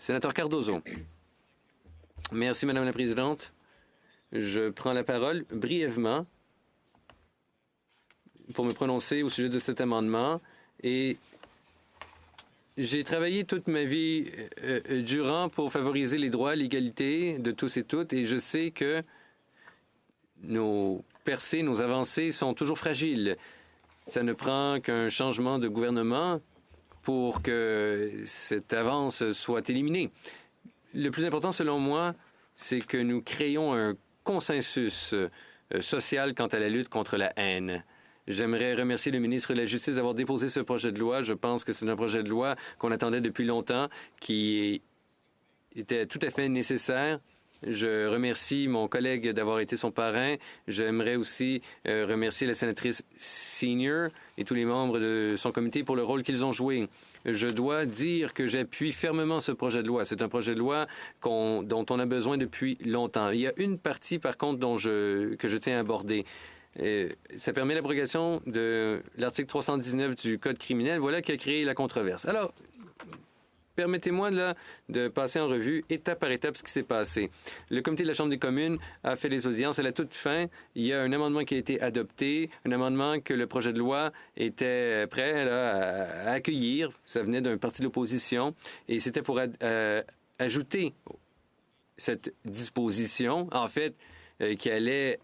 Sénateur Cardozo. Merci, Madame la Présidente. Je prends la parole brièvement pour me prononcer au sujet de cet amendement. Et j'ai travaillé toute ma vie durant pour favoriser les droits, l'égalité de tous et toutes. Et je sais que nos percées, nos avancées sont toujours fragiles. Ça ne prend qu'un changement de gouvernement pour que cette avance soit éliminée. Le plus important, selon moi, c'est que nous créons un consensus social quant à la lutte contre la haine. J'aimerais remercier le ministre de la Justice d'avoir déposé ce projet de loi. Je pense que c'est un projet de loi qu'on attendait depuis longtemps, qui était tout à fait nécessaire. Je remercie mon collègue d'avoir été son parrain. J'aimerais aussi remercier la sénatrice Senior et tous les membres de son comité pour le rôle qu'ils ont joué. Je dois dire que j'appuie fermement ce projet de loi. C'est un projet de loi dont on a besoin depuis longtemps. Il y a une partie, par contre, que je tiens à aborder. Ça permet l'abrogation de l'article 319 du Code criminel. Voilà qui a créé la controverse. Alors, permettez-moi là de passer en revue étape par étape ce qui s'est passé. Le comité de la Chambre des communes a fait les audiences. À la toute fin, il y a un amendement qui a été adopté, un amendement que le projet de loi était prêt là, à accueillir. Ça venait d'un parti de l'opposition et c'était pour ajouter cette disposition, en fait, qui allait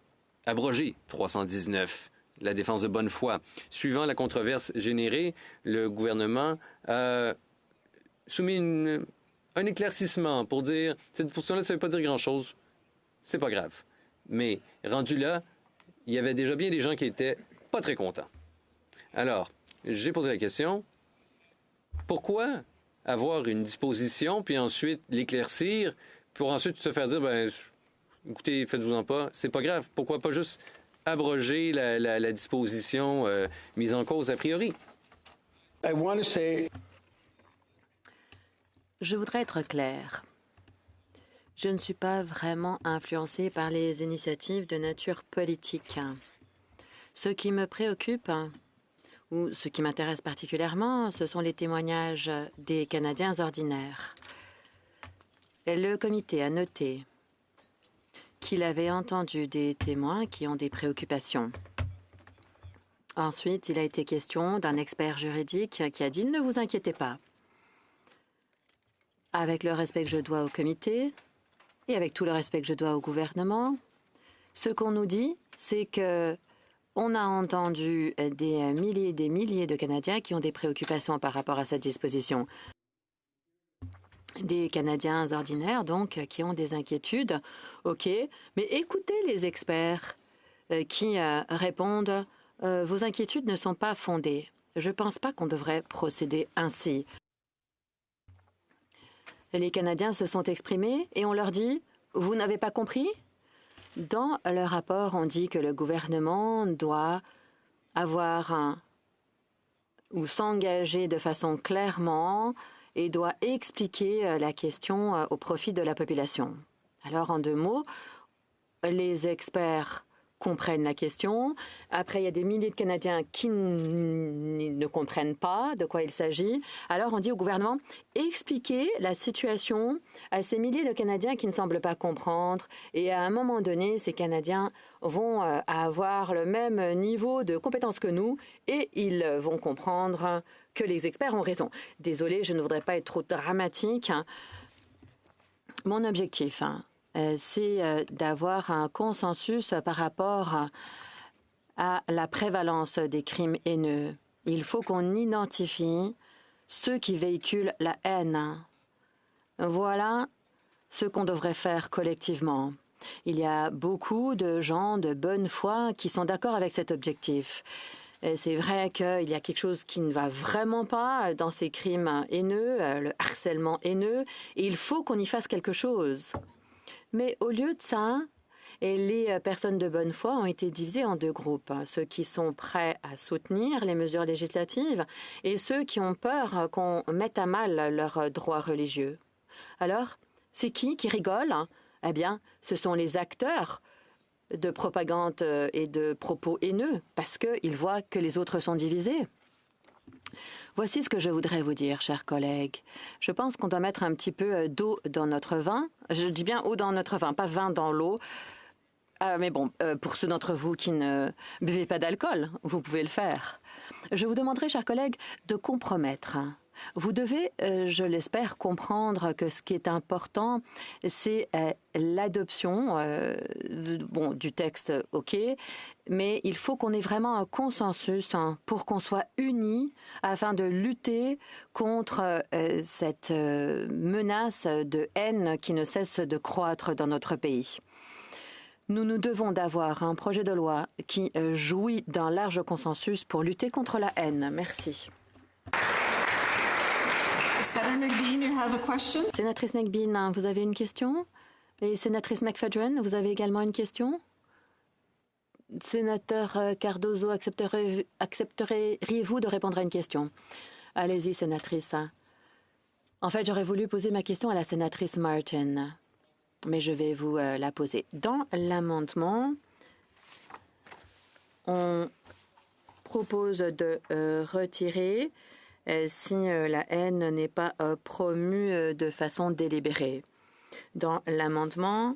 abroger 319, la défense de bonne foi. Suivant la controverse générée, le gouvernement a soumis un éclaircissement pour dire cette disposition-là, ça ne veut pas dire grand-chose. C'est pas grave. Mais rendu là, il y avait déjà bien des gens qui étaient pas très contents. Alors, j'ai posé la question, pourquoi avoir une disposition puis ensuite l'éclaircir pour ensuite se faire dire, ben, écoutez, faites-vous-en pas, c'est pas grave. Pourquoi pas juste abroger la disposition mise en cause a priori? Je voudrais être clair. Je ne suis pas vraiment influencée par les initiatives de nature politique. Ce qui me préoccupe, ou ce qui m'intéresse particulièrement, ce sont les témoignages des Canadiens ordinaires. Le comité a noté qu'il avait entendu des témoins qui ont des préoccupations. Ensuite, il a été question d'un expert juridique qui a dit « Ne vous inquiétez pas ». Avec le respect que je dois au comité et avec tout le respect que je dois au gouvernement, ce qu'on nous dit, c'est que on a entendu des milliers et des milliers de Canadiens qui ont des préoccupations par rapport à cette disposition. Des Canadiens ordinaires, donc, qui ont des inquiétudes. OK, mais écoutez les experts qui répondent « Vos inquiétudes ne sont pas fondées ». Je ne pense pas qu'on devrait procéder ainsi. Les Canadiens se sont exprimés et on leur dit « Vous n'avez pas compris ?» Dans le rapport, on dit que le gouvernement doit avoir ou s'engager de façon clairement et doit expliquer la question au profit de la population. Alors, en deux mots, les experts comprennent la question. Après, il y a des milliers de Canadiens qui ne comprennent pas de quoi il s'agit. Alors, on dit au gouvernement, expliquez la situation à ces milliers de Canadiens qui ne semblent pas comprendre. Et à un moment donné, ces Canadiens vont avoir le même niveau de compétence que nous et ils vont comprendre que les experts ont raison. Désolée, je ne voudrais pas être trop dramatique. Mon objectif, c'est d'avoir un consensus par rapport à la prévalence des crimes haineux. Il faut qu'on identifie ceux qui véhiculent la haine. Voilà ce qu'on devrait faire collectivement. Il y a beaucoup de gens de bonne foi qui sont d'accord avec cet objectif. C'est vrai qu'il y a quelque chose qui ne va vraiment pas dans ces crimes haineux, le harcèlement haineux, et il faut qu'on y fasse quelque chose. Mais au lieu de ça, les personnes de bonne foi ont été divisées en deux groupes. Ceux qui sont prêts à soutenir les mesures législatives et ceux qui ont peur qu'on mette à mal leurs droits religieux. Alors, c'est qui rigole? Eh bien, ce sont les acteurs de propagande et de propos haineux parce qu'ils voient que les autres sont divisés. Voici ce que je voudrais vous dire, chers collègues. Je pense qu'on doit mettre un petit peu d'eau dans notre vin. Je dis bien eau dans notre vin, pas vin dans l'eau. Mais bon, pour ceux d'entre vous qui ne buvez pas d'alcool, vous pouvez le faire. Je vous demanderai, chers collègues, de compromettre. Vous devez, je l'espère, comprendre que ce qui est important, c'est l'adoption du texte, OK, mais il faut qu'on ait vraiment un consensus pour qu'on soit unis afin de lutter contre cette menace de haine qui ne cesse de croître dans notre pays. Nous devons d'avoir un projet de loi qui jouit d'un large consensus pour lutter contre la haine. Merci. Senator McBean, you have a question? Sénatrice McBean, vous avez une question? Et sénatrice McFadden, vous avez également une question? Sénateur Cardozo, accepteriez-vous de répondre à une question? Allez-y, sénatrice. En fait, j'aurais voulu poser ma question à la sénatrice Martin, mais je vais vous la poser. Dans l'amendement, on propose de retirer si la haine n'est pas promue de façon délibérée. Dans l'amendement,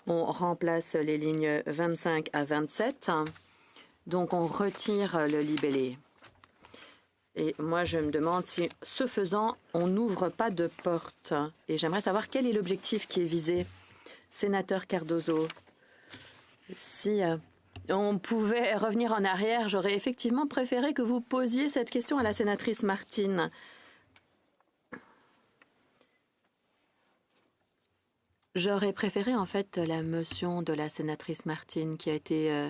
on remplace les lignes 25 à 27, donc on retire le libellé. Et moi, je me demande si, ce faisant, on n'ouvre pas de porte. Et j'aimerais savoir quel est l'objectif qui est visé. Sénateur Cardozo, si on pouvait revenir en arrière, j'aurais effectivement préféré que vous posiez cette question à la sénatrice Martin. J'aurais préféré en fait la motion de la sénatrice Martin qui a été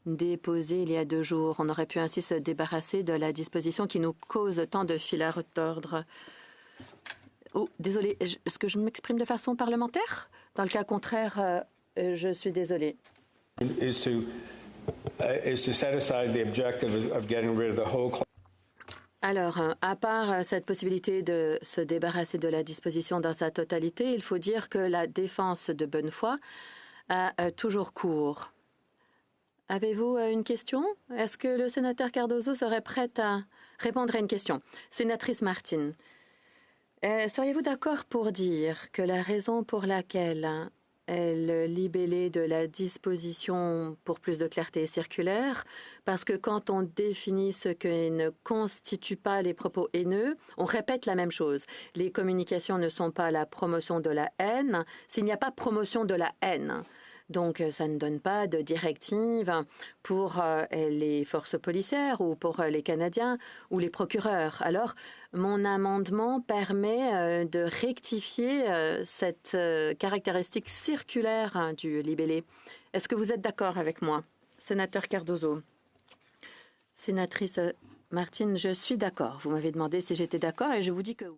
déposée il y a 2 jours. On aurait pu ainsi se débarrasser de la disposition qui nous cause tant de fil à retordre. Oh, désolé, est-ce que je m'exprime de façon parlementaire? Dans le cas contraire, je suis désolée. Alors, à part cette possibilité de se débarrasser de la disposition dans sa totalité, il faut dire que la défense de bonne foi a toujours cours. Avez-vous une question? Est-ce que le sénateur Cardozo serait prêt à répondre à une question? Sénatrice Martin, seriez-vous d'accord pour dire que la raison pour laquelle le libellé de la disposition pour plus de clarté est circulaire, parce que quand on définit ce qui ne constitue pas les propos haineux, on répète la même chose. Les communications ne sont pas la promotion de la haine s'il n'y a pas promotion de la haine. Donc, ça ne donne pas de directive pour les forces policières ou pour les Canadiens ou les procureurs. Alors, mon amendement permet de rectifier cette caractéristique circulaire du libellé. Est-ce que vous êtes d'accord avec moi, sénateur Cardozo? Sénatrice Martin, je suis d'accord. Vous m'avez demandé si j'étais d'accord et je vous dis que oui.